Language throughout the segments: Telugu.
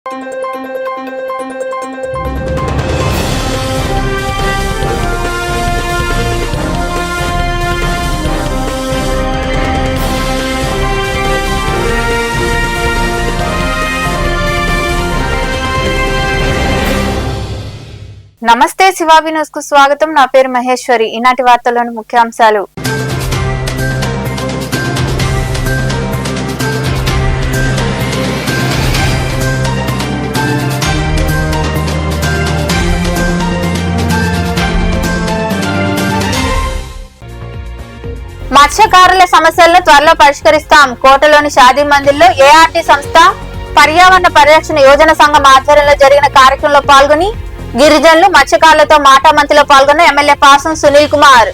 నమస్తే శివావి న్యూస్ కు స్వాగతం. నా పేరు మహేశ్వరి. ఈనాటి వార్తల్లోని ముఖ్యాంశాలు. మత్స్యకారుల సమస్యలను త్వరలో పరిష్కరిస్తాం. కోటలోని షాదీ మందిర్లో ఏఆర్టీ సంస్థ పర్యావరణ పరిరక్షణ యోజన సంఘం ఆధ్వర్యంలో జరిగిన కార్యక్రమంలో పాల్గొని గిరిజనులు మత్స్యకారులతో మాటామంతిలో పాల్గొన్న ఎమ్మెల్యే పాసం సునీల్ కుమార్.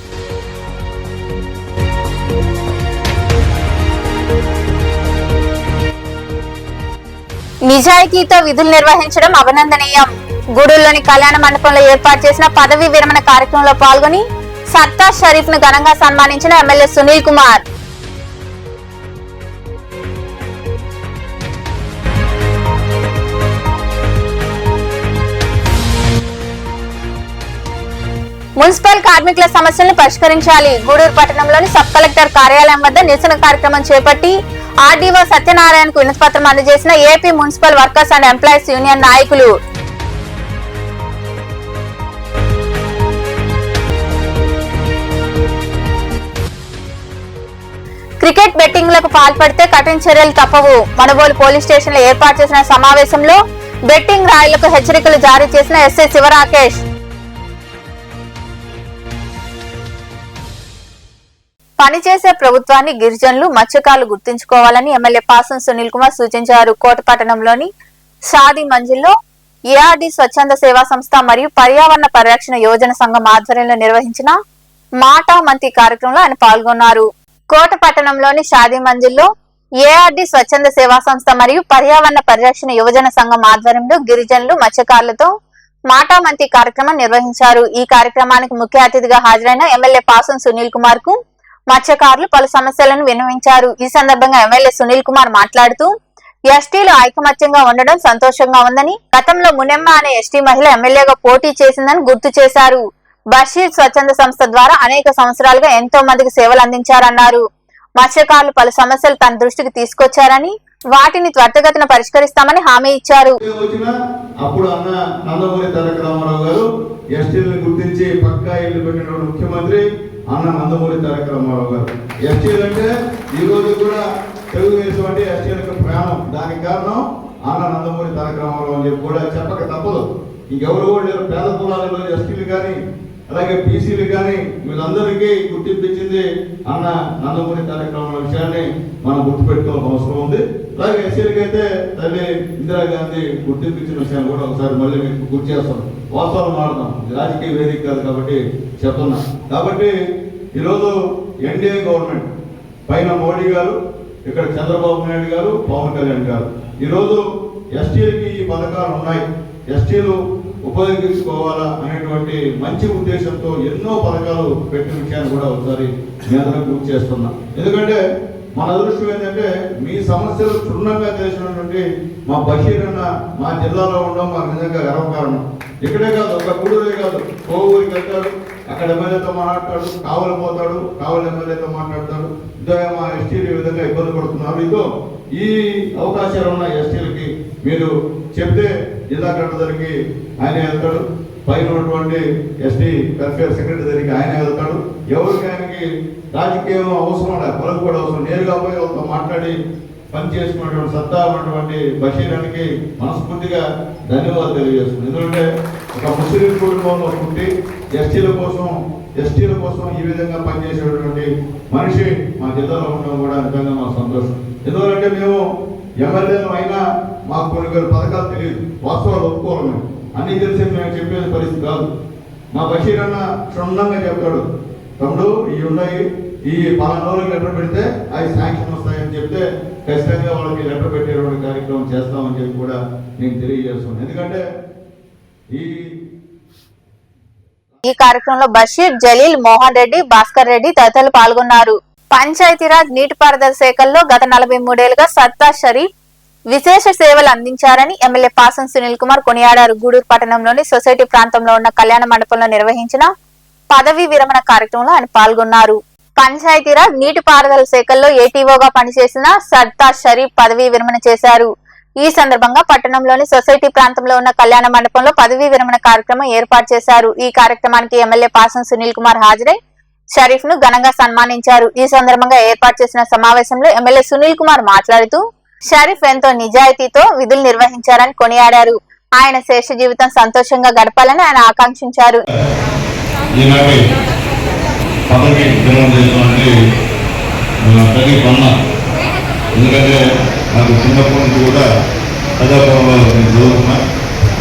నిజాయితీతో విధులు నిర్వహించడం అభినందనీయం. గూడూరులోని కళ్యాణ మండపంలో ఏర్పాటు చేసిన పదవీ విరమణ కార్యక్రమంలో పాల్గొని సర్తాజ్ షరీఫ్ ను ఘనంగా సన్మానించిన ఎమ్మెల్యే సునీల్ కుమార్. మున్సిపల్ కార్మికుల సమస్యలను పరిష్కరించాలి. గూడూరు పట్టణంలోని సబ్ కలెక్టర్ కార్యాలయం వద్ద నిరసన కార్యక్రమం చేపట్టి ఆర్డీఓ సత్యనారాయణకు వినతిపత్రం అందజేసిన AP municipal workers and employees union నాయకులు. క్రికెట్ బెట్టింగ్లకు పాల్పడితే కఠిన చర్యలు తప్పవు. మనుబోలు పోలీస్ స్టేషన్ లో ఏర్పాటు చేసిన సమావేశంలో బెట్టింగ్ రాయులకు హెచ్చరికలు జారీ చేసిన ఎస్ఐ శివరాకేష్. పనిచేసే ప్రభుత్వాన్ని గిరిజనులు మత్స్యకారులు గుర్తించుకోవాలని ఎమ్మెల్యే పాసం సునీల్ కుమార్ సూచించారు. కోటపట్టణంలోని షాదీ మంజిల్లో ఏఆర్డీ స్వచ్ఛంద సేవా సంస్థ మరియు పర్యావరణ పరిరక్షణ యోజన సంఘం ఆధ్వర్యంలో నిర్వహించిన మాటా మంతి కార్యక్రమంలో ఆయన పాల్గొన్నారు. కోటపట్టణంలోని షాదీ మంజిల్లో ఏఆర్డీ స్వచ్ఛంద సేవా సంస్థ మరియు పర్యావరణ పరిరక్షణ యువజన సంఘం ఆధ్వర్యంలో గిరిజనులు మత్స్యకారులతో మాటా మంతి కార్యక్రమం నిర్వహించారు. ఈ కార్యక్రమానికి ముఖ్య అతిథిగా హాజరైన ఎమ్మెల్యే పాసం సునీల్ కుమార్ కు మత్స్యకారులు పలు సమస్యలను విన్నవించారు. ఈ సందర్భంగా ఎమ్మెల్యే సునీల్ కుమార్ మాట్లాడుతూ ఎస్టీలు ఐకమత్యంగా ఉండడం సంతోషంగా ఉందని, గతంలో మునెమ్మ అనే ఎస్టీ మహిళ ఎమ్మెల్యేగా పోటీ చేసిందని గుర్తు చేశారు. బషీర్ స్వచ్ఛంద సంస్థ ద్వారా అనేక సంవత్సరాలుగా ఎంతో మందికి సేవలు అందించారన్నారు. మత్స్యకారులు పలు సమస్యలు తన దృష్టికి తీసుకొచ్చారని, వాటిని త్వరితగతిన పరిష్కరిస్తామని హామీ ఇచ్చారు. అన్న నందమూరి తారక రామారావు గారు ఎస్టీలు అంటే ఈ రోజు కూడా తెలుగుదేశం అంటే ఎస్టీలకు ప్రాణం. దానికి కారణం అన్న నందమూరి తారక రామారావు అని చెప్పి కూడా చెప్పక తప్పదు. ఇంకెవరు కూడా లేరు. పేద కులాలలో ఎస్టీలు కానీ అలాగే బీసీలు కానీ వీళ్ళందరికీ గుర్తింపించింది అన్న నందమూరి తారక రామారావు విషయాన్ని మనం గుర్తుపెట్టుకోవాల్సిన అవసరం ఉంది. అలాగే ఎస్సీలకి అయితే తల్లి ఇందిరాగాంధీ గుర్తింపించిన విషయాన్ని కూడా ఒకసారి మళ్ళీ మీకు గుర్తు చేస్తాం. వాస్తవాలు మారుతాం, రాజకీయ వేదిక కాదు కాబట్టి చెప్తున్నా. కాబట్టి ఈరోజు ఎన్డీఏ గవర్నమెంట్ పైన మోడీ గారు, ఇక్కడ చంద్రబాబు నాయుడు గారు, పవన్ కళ్యాణ్ గారు ఈరోజు ఎస్టీలకి ఈ పథకాలు ఉన్నాయి, ఎస్టీలు ఉపయోగించుకోవాలా అనేటువంటి మంచి ఉద్దేశంతో ఎన్నో పథకాలు పెట్టిన విషయాన్ని కూడా ఒకసారి మీ అందరం గుర్తు చేస్తున్నా. ఎందుకంటే మన అదృష్టం ఏంటంటే మీ సమస్యలు క్షుణ్ణంగా తెలిసినటువంటి మా బషీర్ అన్న మా జిల్లాలో ఉండడం మాకు నిజంగా గర్వకారణం. ఇక్కడే కాదు, ఒక గూడూరే కాదు, కోవూరికి వెళ్తాడు, అక్కడ ఎమ్మెల్యేతో మాట్లాడతాడు, కావలి పోతాడు, కావలి ఎమ్మెల్యేతో మాట్లాడతాడు. ఇదో మా ఎస్టీలు ఈ విధంగా ఇబ్బంది పడుతున్నారు, ఇదో ఈ అవకాశాలు ఉన్న ఎస్టీలకి మీరు చెప్తే జిల్లా కలెక్టర్కి ఆయన వెళ్తాడు, పైన ఉన్నటువంటి ఎస్టీ వెల్ఫేర్ సెక్రటరీ దగ్గరికి ఆయన వెళ్తాడు. ఎవరికి ఆయనకి రాజకీయం అవసరం లేదు, పొలం కూడా అవసరం, నేరుగా పోయి వాళ్ళతో మాట్లాడి పని చేసుకున్నటువంటి సత్తా ఉన్నటువంటి బషీరానికి మనస్ఫూర్తిగా ధన్యవాదాలు తెలియజేస్తుంది. ఎందుకంటే ఒక ముస్లిం కుటుంబంలో పుట్టి ఎస్టీల కోసం ఈ విధంగా పనిచేసేటువంటి మనిషి మా జిల్లాలో ఉండడం కూడా నిజంగా మాకు సంతోషం. ఎందుకంటే మేము ఎమ్మెల్యేలు అయినా మాకు కొన్ని పథకాలు తెలియదు, వాస్తవాలు ఒప్పుకోవాలి. మేము అన్ని తెలిసి మేము చెప్పేది పరిస్థితి కాదు. మా బషీర్ అన్న క్షుణ్ణంగా చెప్తాడు, తమ్ముడు ఇవి ఉన్నాయి, ఈ 12 రోజులకు లెటర్ పెడితే అవి శాంక్షన్ వస్తాయని చెప్తే ఖచ్చితంగా వాళ్ళకి లెటర్ పెట్టేటువంటి కార్యక్రమం చేస్తామని చెప్పి కూడా నేను తెలియజేస్తున్నాను. ఎందుకంటే ఈ కార్యక్రమంలో బషీర్, జలీల్, మోహన్ రెడ్డి, భాస్కర్ రెడ్డి తదితరులు పాల్గొన్నారు. పంచాయతీరాజ్ నీటిపారుదల శాఖల్లో గత 43 ఏళ్లుగా సర్తాజ్ షరీఫ్ విశేష సేవలు అందించారని ఎమ్మెల్యే పాసం సునీల్ కుమార్ కొనియాడారు. గూడూరు పట్టణంలోని సొసైటీ ప్రాంతంలో ఉన్న కళ్యాణ మండపంలో నిర్వహించిన పదవీ విరమణ కార్యక్రమంలో ఆయన పాల్గొన్నారు. పంచాయతీరాజ్ నీటిపారుదల శాఖల్లో ఏటీఓగా పనిచేసిన సర్తాజ్ షరీఫ్ పదవీ విరమణ చేశారు. ఈ సందర్భంగా పట్టణంలోని సొసైటీ ప్రాంతంలో ఉన్న కళ్యాణ మండపంలో పదవీ విరమణ కార్యక్రమం ఏర్పాటు చేశారు. ఈ కార్యక్రమానికి ఎమ్మెల్యే పాసం సునీల్ కుమార్ హాజరై షరీఫ్ ను ఘనంగా సన్మానించారు. ఈ సందర్భంగా ఏర్పాటు చేసిన సమావేశంలో ఎమ్మెల్యే సునీల్ కుమార్ మాట్లాడుతూ షరీఫ్ ఎంతో నిజాయితీతో విధులు నిర్వహించారని కొనియాడారు. ఆయన శేష జీవితం సంతోషంగా గడపాలని ఆయన ఆకాంక్షించారు. ఎందుకంటే నాకు చిన్నప్పటి నుంచి కూడా ప్రజాభవన్లో నేను చదువుకున్నా.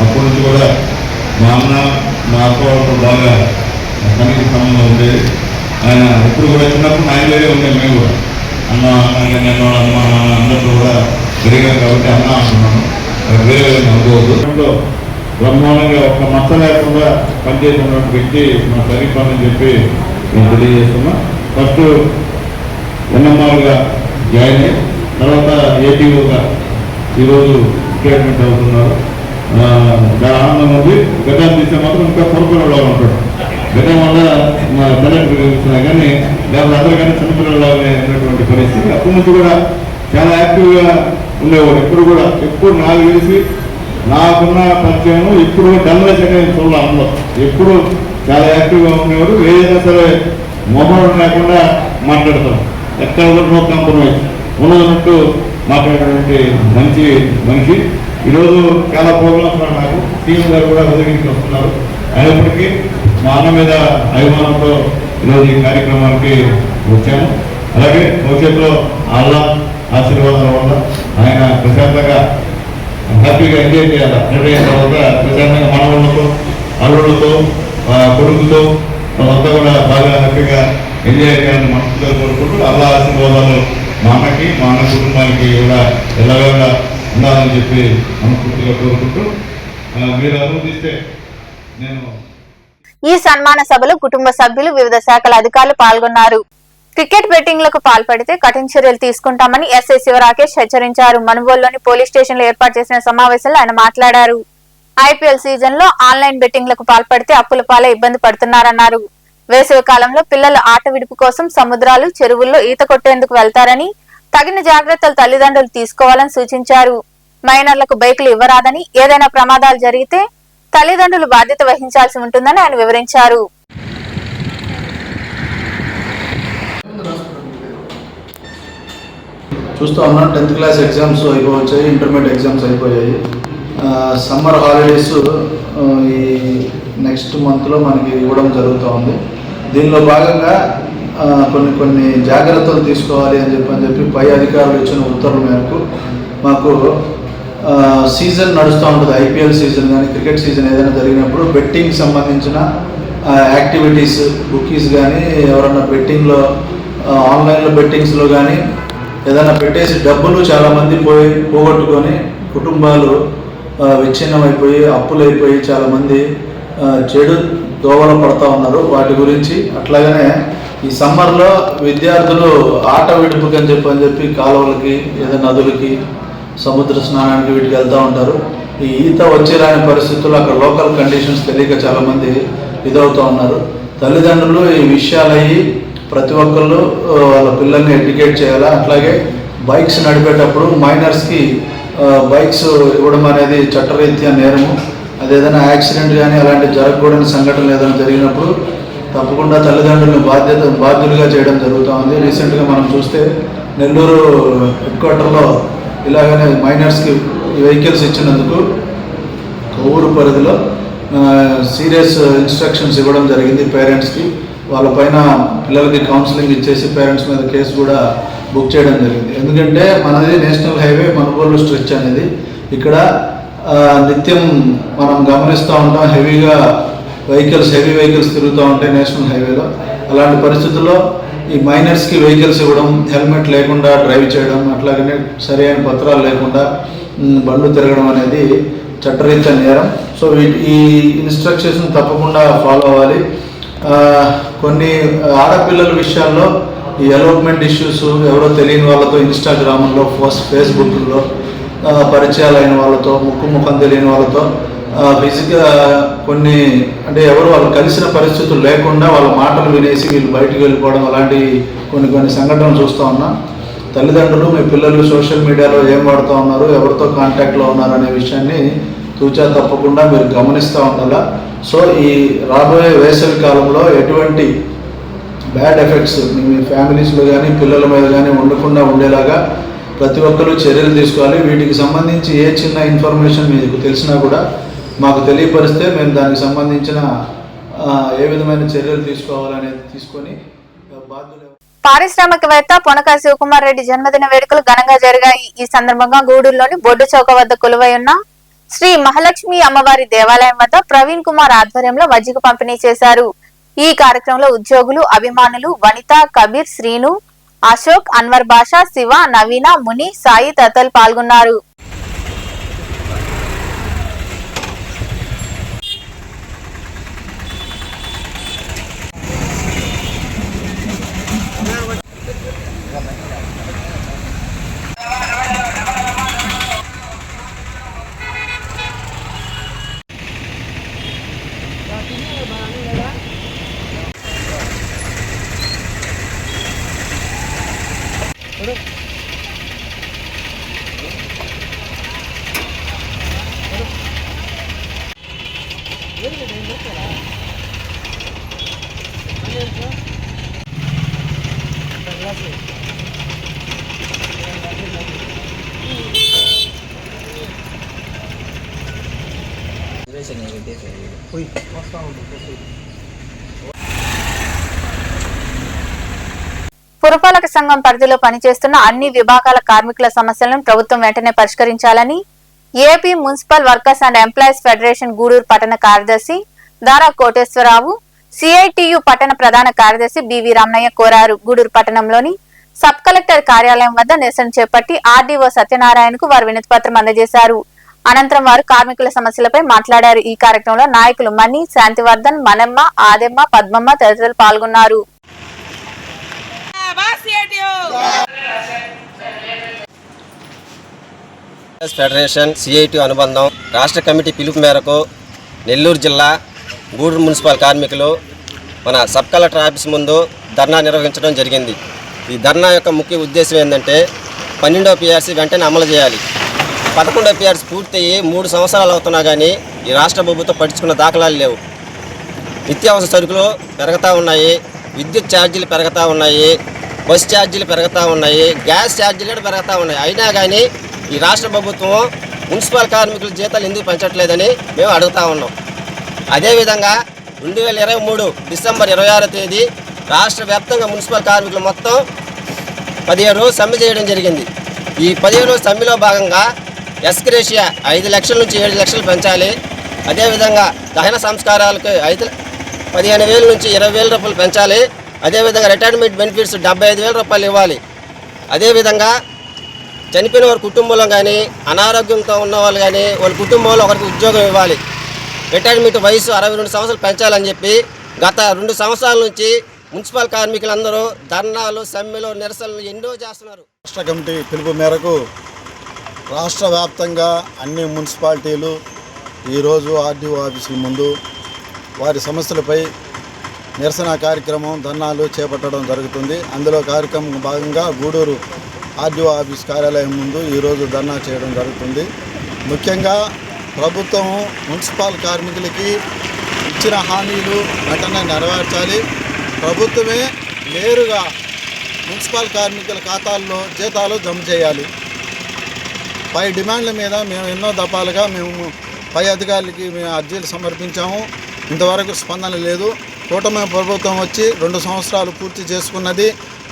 అప్పటి నుంచి కూడా మా అన్న మా అక్క వాళ్ళతో బాగా సన్నిహిత సంబంధం ఉండేది. ఆయన ఎప్పుడు కూడా చిన్నప్పుడు ఆయన వేరే ఉండేది. మేము కూడా అన్న నేను అమ్మ అందరితో కూడా పెరిగాను కాబట్టి అన్న అంటున్నాను, వేరే వేరే అనుకోవద్దు. బ్రహ్మాండంగా ఒక మచ్చ లేకుండా పనిచేసినటువంటి వ్యక్తి మా షరీఫ్ అని చెప్పి నేను తెలియజేస్తున్నా. ఫస్ట్ ఎన్ఎంఆర్గా జాయిన్ అయ్యి తర్వాత ఏటీఓగా ఈరోజు రిటైర్మెంట్ అవుతున్నారు. చాలా ఆనందం ఉంది. గతం తీస్తే మాత్రం ఇంకా చిన్నపిల్లలాగా ఉంటాడు. గతం వల్ల మా కలెక్టర్ చూసినా కానీ లేకపోతే అందరికన్నా చిన్నపిల్లలాగా ఉన్నటువంటి పరిస్థితి. అప్పటి నుంచి కూడా చాలా యాక్టివ్గా ఉండేవాడు. ఎప్పుడు నాకు తెలిసి నాకున్న పరిచయం ఇప్పుడు డల్నెస్ అనేది చూడాలి. అందులో ఎప్పుడు చాలా యాక్టివ్గా ఉండేవాడు. ఏదైనా సరే మొబైల్ లేకుండా మాట్లాడతాం. ఎక్కడ నో కాంప్రమైజ్ ఉన్నదన్నట్టు మాట్లాడేటువంటి మంచి మనిషి. ఈరోజు చాలా ప్రోగ్రామ్స్ నాకు టీం గారు కూడా ఉదగించి వస్తున్నారు. అయినప్పటికీ మా అన్న మీద అభిమానంతో ఈరోజు ఈ కార్యక్రమానికి వచ్చాము. అలాగే భవిష్యత్తులో అల్లా ఆశీర్వాదాల వల్ల ఆయన ప్రశాంతంగా హ్యాపీగా ఎంజాయ్ చేయాలి. రిటైర్ అయిన తర్వాత ప్రశాంతంగా మనవాళ్ళతో అల్లుళ్ళతో కొడుకుతో వాళ్ళంతా కూడా బాగా హ్యాపీగా ఎంజాయ్ చేయాలని మనసుగా కోరుకుంటూ అల్లా ఆశీర్వాదాలు మా అన్నకి మా అన్న కుటుంబానికి కూడా ఎలాగా ఉండాలని చెప్పి మనస్ఫూర్తిగా కోరుకుంటూ మీరు అనుమతిస్తే నేను. ఈ సన్మాన సభలో కుటుంబ సభ్యులు, వివిధ శాఖల అధికారులు పాల్గొన్నారు. క్రికెట్ బెట్టింగ్లకు పాల్పడితే కఠిన చర్యలు తీసుకుంటామని ఎస్ఐ శివరాకేష్ హెచ్చరించారు. మనుగోలులోని పోలీస్ స్టేషన్ లో ఏర్పాటు చేసిన సమావేశంలో ఆయన మాట్లాడారు. ఐపీఎల్ సీజన్ లో ఆన్లైన్ బెట్టింగ్లకు పాల్పడితే అప్పుల పాలే ఇబ్బంది పడుతున్నారన్నారు. వేసవి కాలంలో పిల్లల ఆట విడుపు కోసం సముద్రాలు, చెరువుల్లో ఈత కొట్టేందుకు వెళ్తారని తగిన జాగ్రత్తలు తల్లిదండ్రులు తీసుకోవాలని సూచించారు. మైనర్లకు బైకులు ఇవ్వరాదని, ఏదైనా ప్రమాదాలు జరిగితే తల్లిదండ్రులు బాధ్యత వహించాల్సి ఉంటుందని ఆయన వివరించారు. చూస్తూ ఉన్నాం 10th క్లాస్ ఎగ్జామ్స్ అయిపోవచ్చాయి, ఇంటర్మీడియట్ ఎగ్జామ్స్ అయిపోయాయి. సమ్మర్ హాలిడేస్ ఈ నెక్స్ట్ మంత్లో మనకి ఇవ్వడం జరుగుతూ ఉంది. దీనిలో భాగంగా కొన్ని జాగ్రత్తలు తీసుకోవాలి అని చెప్పి పై అధికారులు ఇచ్చిన ఉత్తర్వుల మేరకు మాకు సీజన్ నడుస్తూ ఉంటుంది. ఐపీఎల్ సీజన్ కానీ క్రికెట్ సీజన్ ఏదైనా జరిగినప్పుడు బెట్టింగ్ సంబంధించిన యాక్టివిటీస్, బుకీస్ కానీ ఎవరన్నా బెట్టింగ్లో ఆన్లైన్లో బెట్టింగ్స్లో కానీ ఏదైనా పెట్టేసి డబ్బులు చాలామంది పోగొట్టుకొని కుటుంబాలు విచ్ఛిన్నమైపోయి అప్పులైపోయి చాలామంది చెడు దోవల పడుతూ ఉన్నారు. వాటి గురించి అట్లాగనే ఈ సమ్మర్లో విద్యార్థులు ఆట విడుపుకి అని చెప్పి కాలువలకి, ఏదైనా నదులకి, సముద్ర స్నానానికి వీటికి వెళ్తూ ఉంటారు. ఈ ఈత వచ్చి రాని పరిస్థితుల్లో అక్కడ లోకల్ కండిషన్స్ తెలియక చాలామంది ఇదవుతూ ఉన్నారు. తల్లిదండ్రులు ఈ విషయాలయ్యి ప్రతి ఒక్కళ్ళు వాళ్ళ పిల్లల్ని ఎడ్యుకేట్ చేయాలా. అట్లాగే బైక్స్ నడిపేటప్పుడు మైనర్స్కి బైక్స్ ఇవ్వడం అనేది చట్టరీత్యా నేరము. అది ఏదైనా యాక్సిడెంట్ కానీ అలాంటి జరగకూడని సంఘటనలు ఏదైనా జరిగినప్పుడు తప్పకుండా తల్లిదండ్రులను బాధ్యులుగా చేయడం జరుగుతూ ఉంది. రీసెంట్గా మనం చూస్తే నెల్లూరు హెడ్ క్వార్టర్లో ఇలాగనే మైనర్స్కి వెహికల్స్ ఇచ్చినందుకు ఊరు పరిధిలో సీరియస్ ఇన్స్ట్రక్షన్స్ ఇవ్వడం జరిగింది పేరెంట్స్కి. వాళ్ళపైన పిల్లలకి కౌన్సిలింగ్ ఇచ్చేసి పేరెంట్స్ మీద కేసు కూడా బుక్ చేయడం జరిగింది. ఎందుకంటే మనది నేషనల్ హైవే మనుగోలు స్ట్రెచ్ అనేది. ఇక్కడ నిత్యం మనం గమనిస్తూ ఉంటాం హెవీ వెహికల్స్ తిరుగుతూ ఉంటాయి నేషనల్ హైవేలో. అలాంటి పరిస్థితుల్లో ఈ మైనర్స్కి వెహికల్స్ ఇవ్వడం, హెల్మెట్ లేకుండా డ్రైవ్ చేయడం, అట్లాగనే సరైన పత్రాలు లేకుండా బండ్లు తిరగడం అనేది చట్టరీత్యా నేరం. సో ఈ ఇన్స్ట్రక్షన్స్ తప్పకుండా ఫాలో అవ్వాలి. కొన్ని ఆడపిల్లల విషయాల్లో ఈ ఎలోప్మెంట్ ఇష్యూస్ ఎవరో తెలియని వాళ్ళతో ఇన్స్టాగ్రామ్లో, ఫేస్బుక్లో పరిచయాలైన వాళ్ళతో, ముఖం తెలియని వాళ్ళతో ఫిజికల్ కొన్ని అంటే ఎవరు వాళ్ళు కలిసిన పరిస్థితులు లేకుండా వాళ్ళ మాటలు వినేసి వీళ్ళు బయటికి వెళ్ళిపోవడం అలాంటి కొన్ని సంఘటనలు చూస్తూ ఉన్నాం. తల్లిదండ్రులు మీ పిల్లలు సోషల్ మీడియాలో ఏం వాడుతూ ఉన్నారు, ఎవరితో కాంటాక్ట్లో ఉన్నారు అనే విషయాన్ని తూచా తప్పకుండా మీరు గమనిస్తూ ఉండాలా. సో ఈ రాబోయే వేసవి కాలంలో ఎటువంటి బ్యాడ్ ఎఫెక్ట్స్ మీ ఫ్యామిలీస్లో కానీ పిల్లల మీద కానీ ఉండకుండా ఉండేలాగా ప్రతి ఒక్కరూ చర్యలు తీసుకోవాలి. వీటికి సంబంధించి ఏ చిన్న ఇన్ఫర్మేషన్ మీకు తెలిసినా కూడా మాకు తెలియపరిస్తే మేము దానికి సంబంధించిన ఏ విధమైన చర్యలు తీసుకోవాలనేది తీసుకొని బాధ్యులు. పారిశ్రామికవేత్త పొనక శివకుమార్ రెడ్డి జన్మదిన వేడుకలు ఘనంగా జరిగాయి. ఈ సందర్భంగా గూడూరులోని బొడ్డు చౌక వద్ద కొలువై ఉన్న శ్రీ మహాలక్ష్మి అమ్మవారి దేవాలయం వద్ద ప్రవీణ్ కుమార్ ఆధ్వర్యంలో మజ్జిగ పంపిణీ చేశారు. ఈ కార్యక్రమంలో ఉద్యోగులు, అభిమానులు, వనిత, కబీర్, శ్రీను, అశోక్, అన్వర్ బాషా, శివ, నవీన, ముని, సాయి తదితరులు పాల్గొన్నారు. పురపాలక సంఘం పరిధిలో పనిచేస్తున్న అన్ని విభాగాల కార్మికుల సమస్యలను ప్రభుత్వం వెంటనే పరిష్కరించాలని AP municipal workers and employees federation Gudur పట్టణ కార్యదర్శి దారా కోటేశ్వరరావు, సిఐటియు పట్టణ ప్రధాన కార్యదర్శి బివి రామయ్య కోరారు. గూడూరు పట్టణంలోని సబ్ కలెక్టర్ కార్యాలయం వద్ద నిరసన చేపట్టి ఆర్డీఓ సత్యనారాయణకు వారు వినతి పత్రం అందజేశారు. అనంతరం వారు కార్మికుల సమస్యలపై మాట్లాడారు. ఈ కార్యక్రమంలో నాయకులు మణి, శాంతివర్ధన్, మనమ్మ, ఆదెమ్మ, పద్మమ్మ తదితరులు పాల్గొన్నారు. ఫెడరేషన్ సిఐటి అనుబంధం రాష్ట్ర కమిటీ పిలుపు మేరకు నెల్లూరు జిల్లా గూడూరు మున్సిపల్ కార్మికులు మన సబ్ కలెక్టర్ ఆఫీస్ ముందు ధర్నా నిర్వహించడం జరిగింది. ఈ ధర్నా యొక్క ముఖ్య ఉద్దేశం ఏంటంటే 12వ పిఆర్సీ వెంటనే అమలు చేయాలి. 11వ పిఆర్సీ పూర్తయ్యి 3 సంవత్సరాలు అవుతున్నా కానీ ఈ రాష్ట్ర ప్రభుత్వం పట్టించుకున్న దాఖలాలు లేవు. నిత్యావసర సరుకులు పెరుగుతూ ఉన్నాయి, విద్యుత్ ఛార్జీలు పెరుగుతూ ఉన్నాయి, బస్ ఛార్జీలు పెరుగుతూ ఉన్నాయి, గ్యాస్ ఛార్జీలు కూడా పెరుగుతూ ఉన్నాయి. అయినా కానీ ఈ రాష్ట్ర ప్రభుత్వం మున్సిపల్ కార్మికుల జీతాలు ఎందుకు పెంచట్లేదని మేము అడుగుతూ ఉన్నాం. అదేవిధంగా 2023 డిసెంబర్ 26వ తేదీ రాష్ట్ర వ్యాప్తంగా మున్సిపల్ కార్మికులు మొత్తం 15 రోజులు సమ్మె చేయడం జరిగింది. ఈ 15 రోజుల సమ్మెలో భాగంగా ఎస్క్రేషియా 5 లక్షల నుంచి 7 లక్షలు పెంచాలి. అదేవిధంగా దహన సంస్కారాలకు 15,000 నుంచి 20,000 రూపాయలు పెంచాలి. అదేవిధంగా రిటైర్మెంట్ బెనిఫిట్స్ 75,000 రూపాయలు ఇవ్వాలి. అదేవిధంగా చనిపోయిన వారి కుటుంబంలో కానీ అనారోగ్యంతో ఉన్న వాళ్ళు కానీ వాళ్ళ కుటుంబంలో ఒకరికి ఉద్యోగం ఇవ్వాలి. రిటైర్మెంట్ వయసు 62 సంవత్సరాలు పెంచాలని చెప్పి గత 2 సంవత్సరాల నుంచి మున్సిపల్ కార్మికులందరూ ధర్నాలు, సమ్మెలు, నిరసనలు ఎన్నో చేస్తున్నారు. రాష్ట్ర కమిటీ పిలుపు మేరకు రాష్ట్ర వ్యాప్తంగా అన్ని మున్సిపాలిటీలు ఈరోజు ఆర్డీఓ ఆఫీసుల ముందు వారి సమస్యలపై నిరసన కార్యక్రమం, ధర్నాలు చేపట్టడం జరుగుతుంది. అందులో కార్యక్రమం భాగంగా గూడూరు ఆర్డీఓ ఆఫీస్ కార్యాలయం ముందు ఈరోజు ధర్నా చేయడం జరుగుతుంది. ముఖ్యంగా ప్రభుత్వం మున్సిపల్ కార్మికులకి ఇచ్చిన హామీలు వెంటనే నెరవేర్చాలి. ప్రభుత్వమే నేరుగా మున్సిపల్ కార్మికుల ఖాతాల్లో జీతాలు జమ చేయాలి. పై డిమాండ్ల మీద మేము ఎన్నో దఫాలుగా పై అధికారులకి మేము అర్జీలు సమర్పించాము. ఇంతవరకు స్పందన లేదు. కూటమి ప్రభుత్వం వచ్చి 2 సంవత్సరాలు పూర్తి చేసుకున్నది.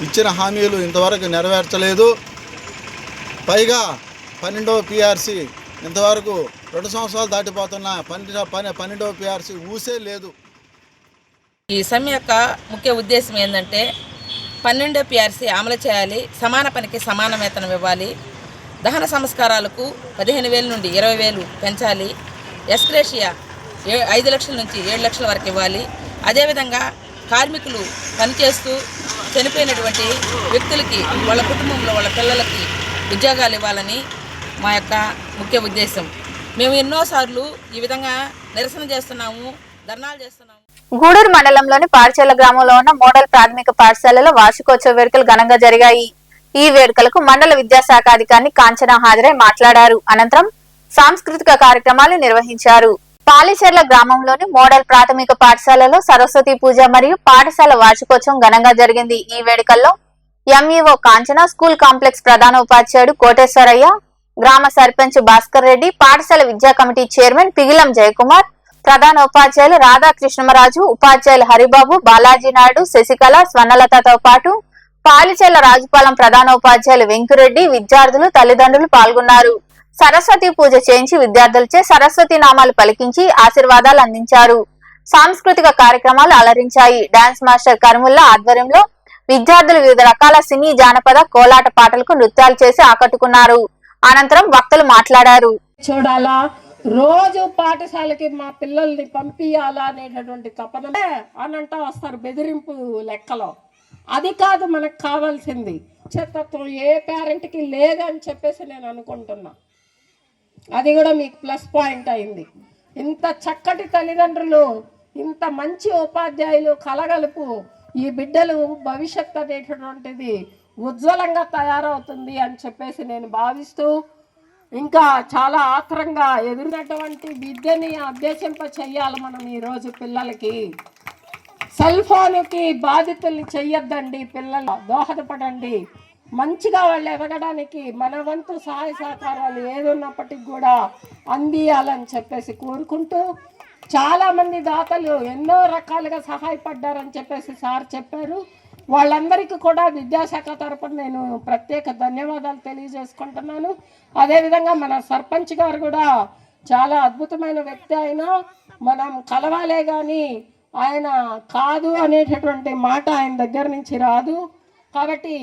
ఇచ్చిన హామీలు ఇంతవరకు నెరవేర్చలేదు. పైగా 12వ పిఆర్సీ ఇంతవరకు 2 సంవత్సరాలు దాటిపోతున్న 12వ పిఆర్సీ ఊసే లేదు. ఈ సమ్మె యొక్క ముఖ్య ఉద్దేశం ఏంటంటే 12వ పిఆర్సీ అమలు చేయాలి, సమాన పనికి సమాన వేతనం ఇవ్వాలి, దహన సంస్కారాలకు 15,000 నుండి 20,000 పెంచాలి, ఎస్క్రేషియా 5 లక్షల నుంచి 7 లక్షల వరకు ఇవ్వాలి. అదేవిధంగా కార్మికులు పనిచేస్తూ చనిపోయినటువంటి వ్యక్తులకి వాళ్ళ కుటుంబంలో వాళ్ళ పిల్లలకి ఉద్యోగాలు ఇవ్వాలని మా యొక్క ముఖ్య ఉద్దేశం. మేము ఎన్నోసార్లు ఈ విధంగా నిరసన చేస్తున్నాము, ధర్నాలు చేస్తున్నాము. గూడూరు మండలంలోని పార్చేల గ్రామంలో ఉన్న మోడల్ ప్రాథమిక పాఠశాలలో వార్షికోత్సవ వేడుకలు ఘనంగా జరిగాయి. ఈ వేడుకలకు మండల విద్యాశాఖ అధికారి కాంచనా హాజరై మాట్లాడారు. అనంతరం సాంస్కృతిక కార్యక్రమాలు నిర్వహించారు. పాలిచెర్ల గ్రామంలోని మోడల్ ప్రాథమిక పాఠశాలలో సరస్వతి పూజ మరియు పాఠశాల వార్షికోత్సవం ఘనంగా జరిగింది. ఈ వేడుకల్లో ఎంఈఓ కాంచనా, స్కూల్ కాంప్లెక్స్ ప్రధాన ఉపాధ్యాయుడు కోటేశ్వరయ్య, గ్రామ సర్పంచ్ భాస్కర్ రెడ్డి, పాఠశాల విద్యా కమిటీ చైర్మన్ పిగిలం జయకుమార్, ప్రధాన ఉపాధ్యాయులు రాధాకృష్ణమరాజు, ఉపాధ్యాయులు హరిబాబు, బాలాజీ నాయుడు, శశికళ, స్వర్ణలతతో పాటు పాలిచెర్ల రాజుపాలెం ప్రధాన ఉపాధ్యాయులు వెంకురెడ్డి, విద్యార్థులు, తల్లిదండ్రులు పాల్గొన్నారు. సరస్వతి పూజ చేయించి విద్యార్థులచే సరస్వతి నామాలు పలికించి ఆశీర్వాదాలు అందించారు. సాంస్కృతిక కార్యక్రమాలు అలరించాయి. డాన్స్ మాస్టర్ కర్ముల్లా ఆధ్వర్యంలో విద్యార్థులు వివిధ రకాల సినీ, జానపద, కోలాట పాటలకు నృత్యాలు చేసి ఆకట్టుకున్నారు. అనంతరం వక్తలు మాట్లాడారు. చూడాలా, రోజు పాఠశాలకి మా పిల్లల్ని పంపించాలా అనేటటువంటి తపన అనంటా వస్తారు బెదిరింపు లెక్కలో. అది కాదు మనకు కావాల్సింది. చెత్తత్వం ఏ పేరెంట్కి లేదని చెప్పేసి నేను అనుకుంటున్నా. అది కూడా మీకు ప్లస్ పాయింట్ అయింది. ఇంత చక్కటి తల్లిదండ్రులు, ఇంత మంచి ఉపాధ్యాయులు కలగలుపు ఈ బిడ్డలు భవిష్యత్తు అనేటటువంటిది ఉజ్వలంగా తయారవుతుంది అని చెప్పేసి నేను భావిస్తూ, ఇంకా చాలా ఆత్రంగా ఎదురున్నటువంటి విద్యని అభ్యసింప చెయ్యాలి మనం. ఈరోజు పిల్లలకి సెల్ ఫోన్కి బాధితుల్ని చెయ్యొద్దండి, పిల్లలు దోహదపడండి. మంచిగా వాళ్ళు ఎదగడానికి మన వంతు సహాయ సహకారాలు ఏదున్నప్పటికీ కూడా అందియాలని చెప్పేసి కోరుకుంటూ, చాలామంది దాతలు ఎన్నో రకాలుగా సహాయపడ్డారని చెప్పేసి సార్ చెప్పారు. వాళ్ళందరికీ కూడా విద్యాశాఖ తరపున నేను ప్రత్యేక ధన్యవాదాలు తెలియజేసుకుంటున్నాను. అదేవిధంగా మన సర్పంచ్ గారు కూడా చాలా అద్భుతమైన వ్యక్తి. అయినా మనం కలవాలే కానీ ఆయన కాదు అనేటటువంటి మాట ఆయన దగ్గర నుంచి రాదు. కాబట్టి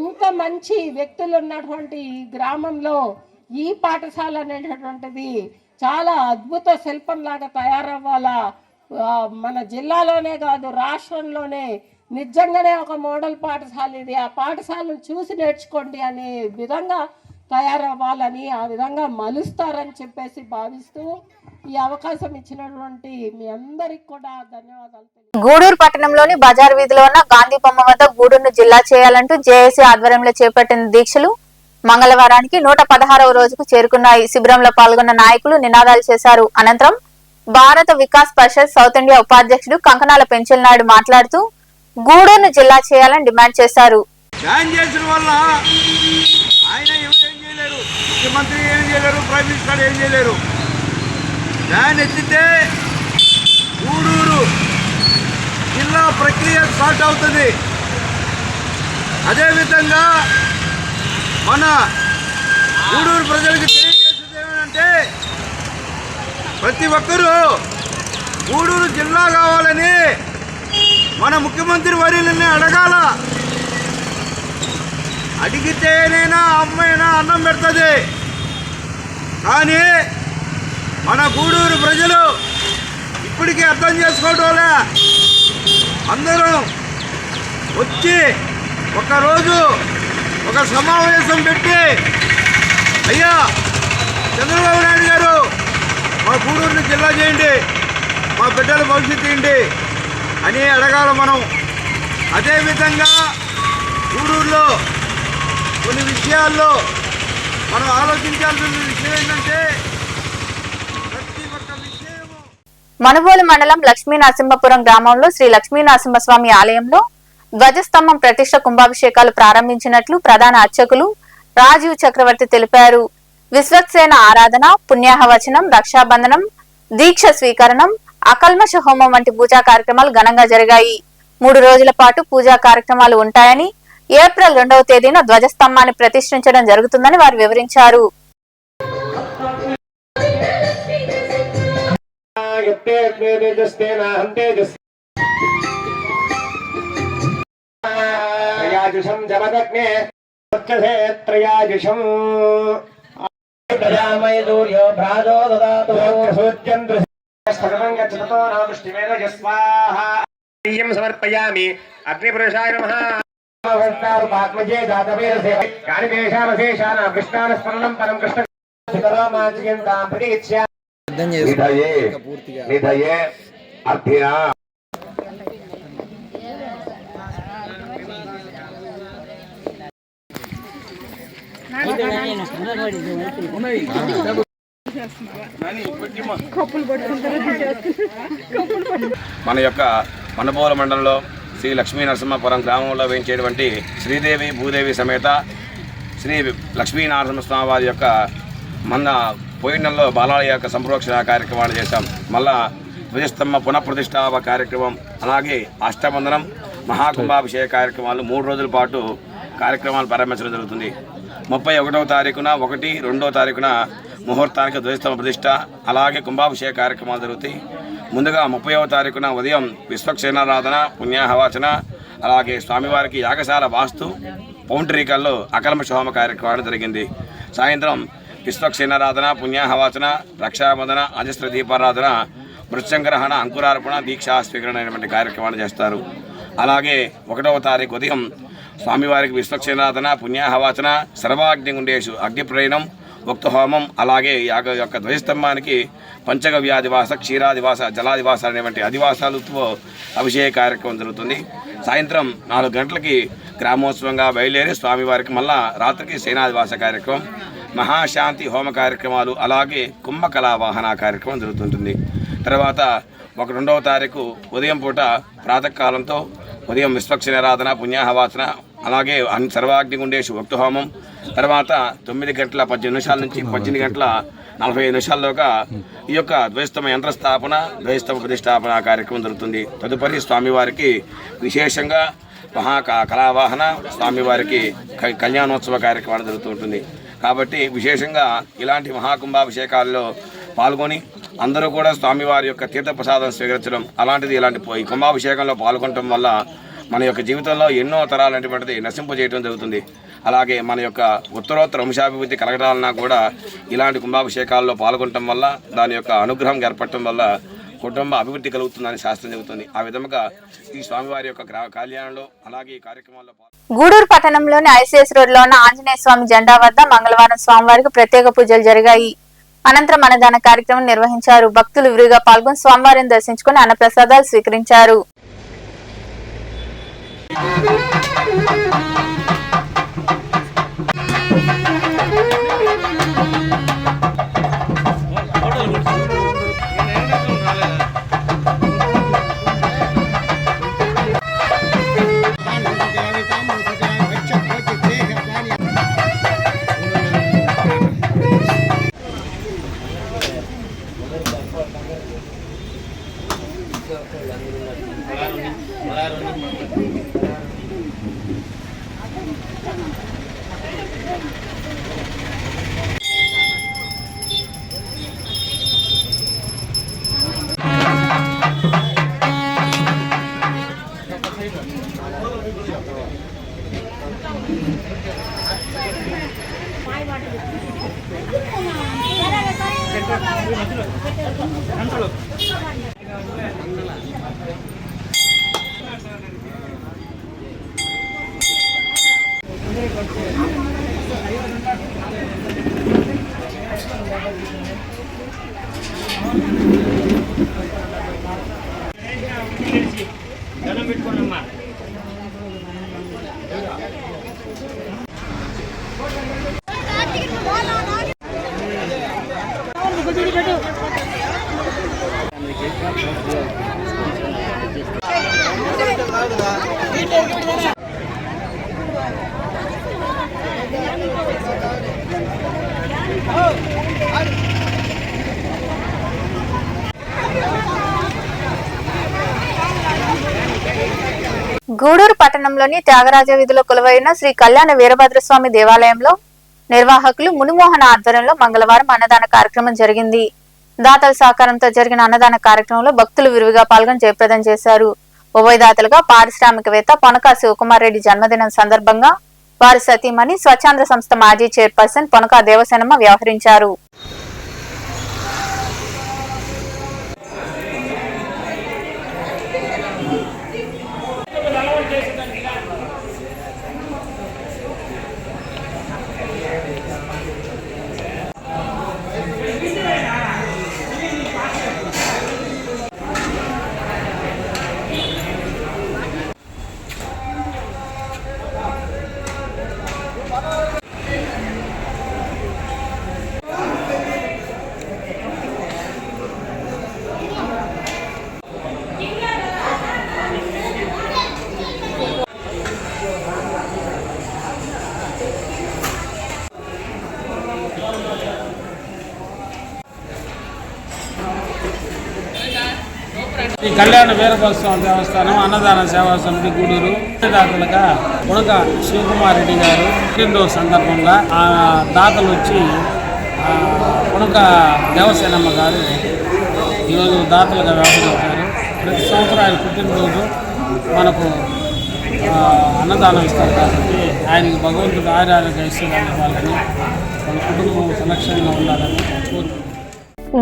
ఇంత మంచి వ్యక్తులు ఉన్నటువంటి ఈ గ్రామంలో ఈ పాఠశాల అనేటటువంటిది చాలా అద్భుత శిల్పంలాగా తయారవ్వాలా. మన జిల్లాలోనే కాదు, రాష్ట్రంలోనే నిజంగానే ఒక మోడల్ పాఠశాల ఇది. ఆ పాఠశాలను చూసి నేర్చుకోండి అనే విధంగా తయారవ్వాలని, ఆ విధంగా మలుస్తారని చెప్పేసి భావిస్తూ ఈ అవకాశం ఇచ్చినటువంటి మీ అందరికి కూడా ధన్యవాదాలు. గూడూరు పట్టణంలోని బజార్ వీధిలో ఉన్న గాంధీ బొమ్మ వద్ద గూడూరును జిల్లా చేయాలంటూ జేఏసీ ఆధ్వర్యంలో చేపట్టిన దీక్షలు మంగళవారానికి 116వ రోజుకు చేరుకున్నాయి. శిబిరంలో పాల్గొన్న నాయకులు నినాదాలు చేశారు. అనంతరం భారత వికాస్ పరిషత్ సౌత్ ఇండియా ఉపాధ్యక్షుడు కంకనాల పెంచల్ నాయుడు మాట్లాడుతూ గూడూరును జిల్లా చేయాలని డిమాండ్ చేశారు. ముఖ్యమంత్రి ఏం చేయలేరు, ప్రైమ్ మినిస్టర్ ఏం చేయలేరు. దాన్ని ఎత్తితే గూడూరు జిల్లా ప్రక్రియ స్టార్ట్ అవుతుంది. అదేవిధంగా మన గూడూరు ప్రజలకు తెలియజేసేది ఏమంటే, ప్రతి ఒక్కరూ గూడూరు జిల్లా కావాలని మన ముఖ్యమంత్రి వర్యులని అడగాల. అడిగితేనైనా అమ్మైనా అన్నం పెడుతుంది. కానీ మన గూడూరు ప్రజలు ఇప్పటికీ అర్థం చేసుకోవటంలే. అందరూ వచ్చి ఒకరోజు ఒక సమావేశం పెట్టి, అయ్యా చంద్రబాబు నాయుడు గారు మా గూడూరుని జిల్లా చేయండి, మా బిడ్డల భవిష్యత్తు ఏంటి అని అడగాల మనం. అదేవిధంగా గూడూరులో కొన్ని విషయాల్లో మనం ఆలోచించాల్సిన విషయం ఏంటంటే, ప్రతి ఒక్క విషయము. మనుబోలు మండలం లక్ష్మీనరసింహపురం గ్రామంలో శ్రీ లక్ష్మీనరసింహస్వామి ఆలయంలో ధ్వజస్తంభం ప్రతిష్ఠ కుంభాభిషేకాలు ప్రారంభించినట్లు ప్రధాన అర్చకులు రాజీవ్ చక్రవర్తి తెలిపారు. విశ్వక్సేన ఆరాధన, పుణ్యాహవచనం, రక్షాబంధనం, దీక్ష స్వీకరణం, అకల్మష హోమం వంటి పూజా కార్యక్రమాలు ఘనంగా జరిగాయి. 3 రోజుల పాటు పూజా కార్యక్రమాలు ఉంటాయని, ఏప్రిల్ 2వ తేదీన ధ్వజస్తంభాన్ని ప్రతిష్ఠించడం జరుగుతుందని వారు వివరించారు. సమర్పయామి. అగ్నిపురుషాయ నమః. ఆత్మజే జాతవేద సేవ కాని దేశావశేషాన కృష్ణాన స్మరణం పరం కృష్ణ నిధయే అర్థిన మన యొక్క మనబోల మండలంలో శ్రీ లక్ష్మీ నరసింహపురం గ్రామంలో వేయించేటువంటి శ్రీదేవి భూదేవి సమేత శ్రీ లక్ష్మీ నరసింహస్వామి వారి యొక్క పోయిన నెలలో బాలాల యొక్క సంప్రోక్షణ కార్యక్రమాలు చేశాం. మళ్ళా ధ్వజస్తంభ పునఃప్రతిష్ఠాప కార్యక్రమం, అలాగే అష్టబంధనం, మహాకుంభాభిషేక కార్యక్రమాలు 3 రోజుల పాటు కార్యక్రమాలు ప్రారంభించడం జరుగుతుంది. 31వ తారీఖున 1, 2వ తారీఖున ముహూర్తానికి ధ్వజస్తంభ ప్రతిష్ఠ, అలాగే కుంభాభిషేక కార్యక్రమాలు జరుగుతాయి. ముందుగా 30వ తారీఖున ఉదయం విశ్వక్సేనారాధన, పుణ్యాహవాచన, అలాగే స్వామివారికి యాగశాల వాస్తు పౌంటరీకల్లో అకల్మష హోమ కార్యక్రమాలు జరిగింది. సాయంత్రం విశ్వక్సేనారాధన, పుణ్యాహవాచన, రక్షాబంధన, అజస్ర దీపారాధన, మృత్యంగ్రహణ, అంకురార్పణ, దీక్షా స్వీకరణ అనేటువంటి కార్యక్రమాలు చేస్తారు. అలాగే 1వ తారీఖు ఉదయం స్వామివారికి విశ్వక్సేనారాధన, పుణ్యాహవాచన, సర్వాగ్నిగుండేషు అగ్నిప్రయణం, ఉక్త హోమం, అలాగే యాగ యొక్క ధ్వజస్తంభానికి పంచగ వ్యాధివాస, క్షీరాదివాస, జలాదివాస అనేటువంటి అధివాసాలతో అభిషేక కార్యక్రమం జరుగుతుంది. సాయంత్రం 4 గంటలకి గ్రామోత్సవంగా బయలుదేరి స్వామివారికి మళ్ళా రాత్రికి సేనాదివాస కార్యక్రమం, మహాశాంతి హోమ కార్యక్రమాలు, అలాగే కుంభకళా వాహన కార్యక్రమం జరుగుతుంటుంది. తర్వాత 2వ తారీఖు ఉదయం పూట ప్రాతకాలంతో ఉదయం విశ్వక్సేనారాధన, పుణ్యాహవాచన, అలాగే సర్వాగ్నిగుండేషు భక్త హోమం, తర్వాత 9 గంటల 18 నిమిషాల నుంచి 18 గంటల 45 నిమిషాల్లోగా ఈ యొక్క ధ్వజస్తంభ యంత్రస్థాపన, ధ్వజస్తంభ ప్రతిష్టాపన కార్యక్రమం జరుగుతుంది. తదుపరి స్వామివారికి విశేషంగా కళావాహన, స్వామివారికి కళ్యాణోత్సవ కార్యక్రమాలు జరుగుతూ ఉంటుంది. కాబట్టి విశేషంగా ఇలాంటి మహాకుంభాభిషేకాల్లో పాల్గొని అందరూ కూడా స్వామివారి యొక్క తీర్థప్రసాదం స్వీకరించడం, అలాంటిది ఇలాంటి ఈ కుంభాభిషేకంలో పాల్గొనడం వల్ల మన యొక్క జీవితంలో ఎన్నో తరాలటువంటిది నశింపజేయడం జరుగుతుంది. అలాగే మన యొక్క ఉత్తరోత్తర వంశాభివృద్ధి కలగడాలన్నా కూడా ఇలాంటి కుంభాభిషేకాల్లో పాల్గొనడం వల్ల, దాని యొక్క అనుగ్రహం ఏర్పడటం వల్ల కుటుంబ అభివృద్ధి కలుగుతుందని శాస్త్రం చెబుతుంది. ఆ విధంగా ఈ స్వామివారి యొక్క కళ్యాణంలో, అలాగే ఈ కార్యక్రమాల్లో గూడూరు పట్టణంలోని ఐసీఎస్ రోడ్లో ఉన్న ఆంజనేయ స్వామి జెండా వద్ద మంగళవారం స్వామివారికి ప్రత్యేక పూజలు జరిగాయి. అనంతరం అన్నదాన కార్యక్రమం నిర్వహించారు. భక్తులు విరిగా పాల్గొని స్వామివారిని దర్శించుకుని అన్నప్రసాదాలు స్వీకరించారు. గూడూరు పట్టణంలోని త్యాగరాజ వీధిలో కొలువైన శ్రీ కళ్యాణ వీరభద్రస్వామి దేవాలయంలో నిర్వాహకులు మునిమోహన ఆధ్వర్యంలో మంగళవారం అన్నదాన కార్యక్రమం జరిగింది. దాతల సహకారంతో జరిగిన అన్నదాన కార్యక్రమంలో భక్తులు విరివిగా పాల్గొని జయప్రదం చేశారు. ఉభయదాతలుగా పారిశ్రామికవేత్త పొనక శివకుమార్ రెడ్డి జన్మదినం సందర్భంగా వారి సతీమణి స్వచ్ఛంద సంస్థ మాజీ చైర్పర్సన్ పొనక దేవసేనమ్మ వ్యవహరించారు. ఈ కళ్యాణ వీరభద్ర దేవస్థానం అన్నదాన సేవా సమితి గూడూరు దాతలుగా పుడక శివకుమార్ రెడ్డి గారు పుట్టినరోజు సందర్భంగా ఆ దాతలు వచ్చి పుడక దేవసేనమ్మ గారు ఈరోజు దాతలుగా వ్యవహరించారు. ప్రతి సంవత్సరం ఆయన పుట్టినరోజు మనకు అన్నదానం ఇస్తారు కాబట్టి ఆయనకి భగవంతుడు ఆరోగ్య ఐశ్వర్యాలు ఇవ్వాలని మన కుటుంబం సంరక్షణగా ఉండాలని కోరుకుంటున్నాను.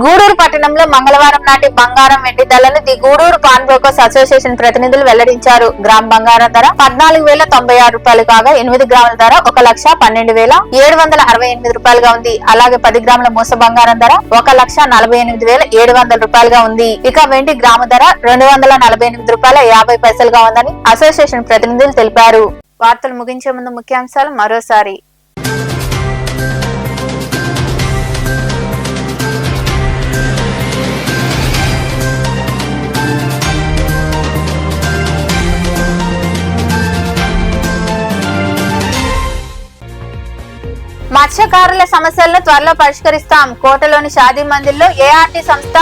గూడూరు పట్టణంలో మంగళవారం నాటి బంగారం వెండి ధరలను the Gudur pawn brokers association ప్రతినిధులు వెల్లడించారు. గ్రామ్ బంగారం ధర 14,096 రూపాయలు కాగా 8 గ్రాముల ధర 1,12,768 రూపాయలుగా ఉంది. అలాగే 10 గ్రాముల మూస బంగారం ధర 1,48,700 రూపాయలుగా ఉంది. ఇక వెండి గ్రాము ధర 248 రూపాయల 50 పైసలుగా ఉందని అసోసియేషన్ ప్రతినిధులు తెలిపారు. వార్తలు ముగించే ముందు ముఖ్యాంశాలు మరోసారి. మత్స్యకారుల సమస్యలను త్వరలో పరిష్కరిస్తాం. కోటలోని షాదీ మందిర్లో ఏఆర్టీ సంస్థ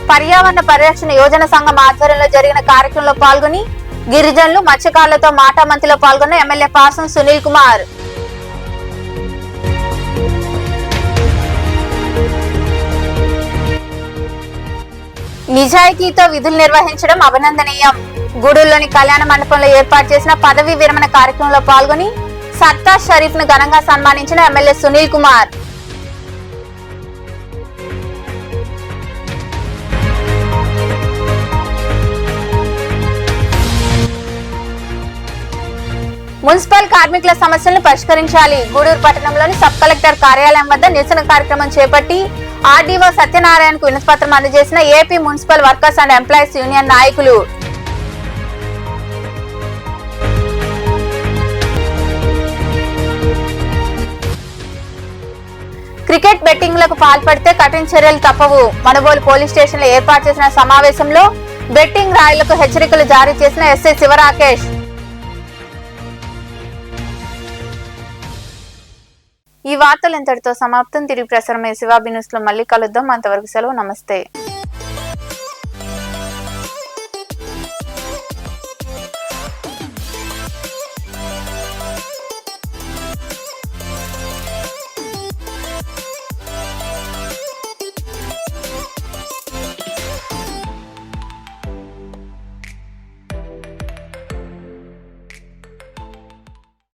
పర్యావరణ పరిరక్షణ యోజన సంఘం ఆధ్వర్యంలో జరిగిన కార్యక్రమంలో పాల్గొని గిరిజనులు మత్స్యకారులతో మాటామంతిలో పాల్గొన్న ఎమ్మెల్యే పాసం సునీల్ కుమార్. నిజాయితీతో విధులు నిర్వహించడం అభినందనీయం. గూడూరులోని కళ్యాణ మండపంలో ఏర్పాటు చేసిన పదవీ విరమణ కార్యక్రమంలో పాల్గొని సత్తార్ షరీఫ్ ను ఘనంగా సన్మానించిన ఎమ్మెల్యే సునీల్ కుమార్. మున్సిపల్ కార్మికుల సమస్యలను పరిష్కరించాలి. గూడూరు పట్టణంలోని సబ్ కలెక్టర్ కార్యాలయం వద్ద నిరసన కార్యక్రమం చేపట్టి ఆర్డీఓ సత్యనారాయణకు వినతిపత్రం అందజేసిన AP municipal workers and employees union నాయకులు. క్రికెట్ బెట్టింగ్లకు పాల్పడితే కఠిన చర్యలు తప్పవు. మనుబోలు పోలీస్ స్టేషన్ లో ఏర్పాటు చేసిన సమావేశంలో బెట్టింగ్ రాయులకు హెచ్చరికలు జారీ చేసిన ఎస్ఐ శివరాకేష్. ఈ వార్తలు ఇంతటితో సమాప్తం. తిరిగి ప్రసారమయ్యే శివాబి న్యూస్ లో మళ్ళీ కలుద్దాం. అంతవరకు సెలవు. నమస్తే.